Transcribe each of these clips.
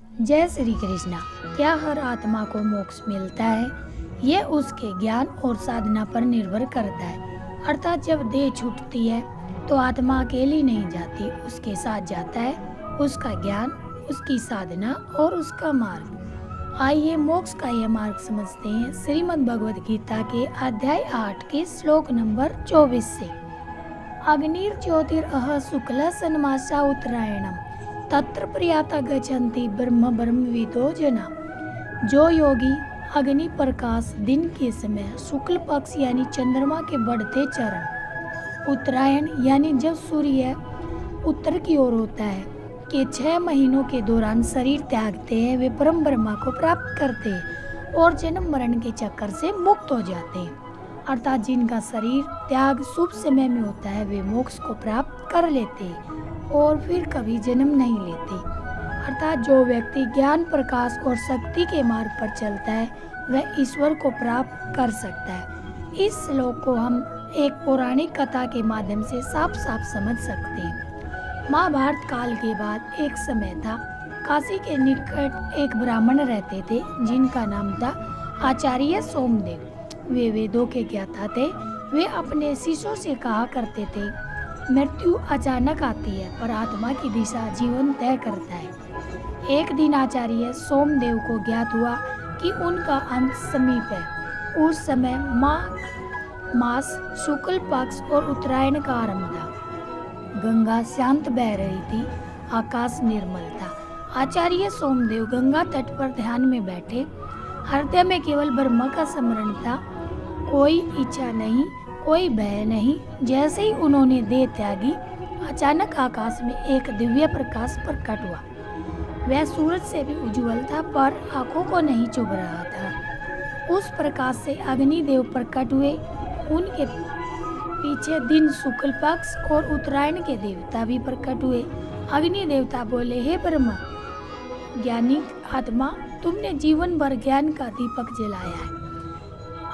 जय श्री कृष्णा। क्या हर आत्मा को मोक्ष मिलता है? यह उसके ज्ञान और साधना पर निर्भर करता है। अर्थात जब देह छूटती है तो आत्मा अकेली नहीं जाती, उसके साथ जाता है उसका ज्ञान, उसकी साधना और उसका मार्ग। आइए मोक्ष का यह मार्ग समझते हैं श्रीमद् भगवद गीता के अध्याय 8 के श्लोक नंबर 24 से। अग्निर्ज्योतिरः शुक्ल सन्मासा उत्तरायणम तत्र प्रयाता गच्छन्ति ब्रह्म ब्रह्मविदो जना। जो योगी अग्नि प्रकाश दिन के समय शुक्ल पक्ष यानी चंद्रमा के बढ़ते चरण उत्तरायण यानी जब सूर्य उत्तर की ओर होता है के 6 महीनों के दौरान शरीर त्यागते हैं, वे परम ब्रह्मा को प्राप्त करते हैं और जन्म मरण के चक्कर से मुक्त हो जाते हैं। अर्थात जिनका शरीर त्याग शुभ समय में होता है वे मोक्ष को प्राप्त कर लेते हैं और फिर कभी जन्म नहीं लेते। अर्थात जो व्यक्ति ज्ञान प्रकाश और शक्ति के मार्ग पर चलता है वह ईश्वर को प्राप्त कर सकता है। इस श्लोक को हम एक पौराणिक कथा के माध्यम से साफ साफ समझ सकते हैं। महाभारत काल के बाद एक समय था, काशी के निकट एक ब्राह्मण रहते थे जिनका नाम था आचार्य सोमदेव। वे वेदों के ज्ञाता थे। वे अपने शिष्यों से कहा करते थे, मृत्यु अचानक आती है पर आत्मा की दिशा जीवन तय करता है। एक दिन आचार्य सोमदेव को ज्ञात हुआ कि उनका अंत समीप है। उस समय माघ मास शुक्ल पक्ष और उत्तरायण का आरंभ था। गंगा शांत बह रही थी, आकाश निर्मल था। आचार्य सोमदेव गंगा तट पर ध्यान में बैठे। हृदय में केवल ब्रह्म का स्मरण था, कोई इच्छा नहीं, कोई भय नहीं। जैसे ही उन्होंने देह त्यागी, अचानक आकाश में एक दिव्य प्रकाश प्रकट हुआ। वह सूरज से भी उज्जवल था पर आंखों को नहीं चुभ रहा था। उस प्रकाश से अग्निदेव प्रकट हुए। उनके पीछे दिन शुक्ल पक्ष और उत्तरायण के देवता भी प्रकट हुए। अग्नि देवता बोले, हे ब्रह्मा, ज्ञानी आत्मा, तुमने जीवन भर ज्ञान का दीपक जलाया है,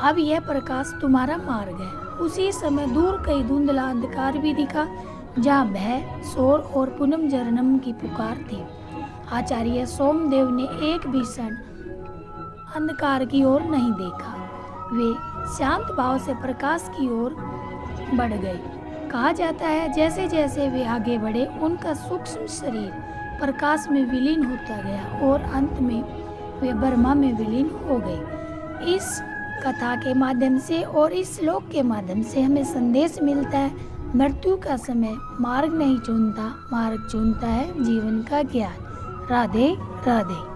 अब यह प्रकाश तुम्हारा मार्ग है। उसी समय दूर कई धुंधला अंधकार भी दिखा जहाँ भय, शोर और पुनम जन्म की पुकार थी। आचार्य सोमदेव ने एक भी क्षण अंधकार की ओर नहीं देखा। वे शांत भाव से प्रकाश की ओर बढ़ गए। कहा जाता है जैसे जैसे वे आगे बढ़े उनका सूक्ष्म शरीर प्रकाश में विलीन होता गया और अंत में वे ब्रह्मा में विलीन हो गए। इस कथा के माध्यम से और इस श्लोक के माध्यम से हमें संदेश मिलता है, मृत्यु का समय मार्ग नहीं चुनता, मार्ग चुनता है जीवन का ज्ञान। राधे राधे।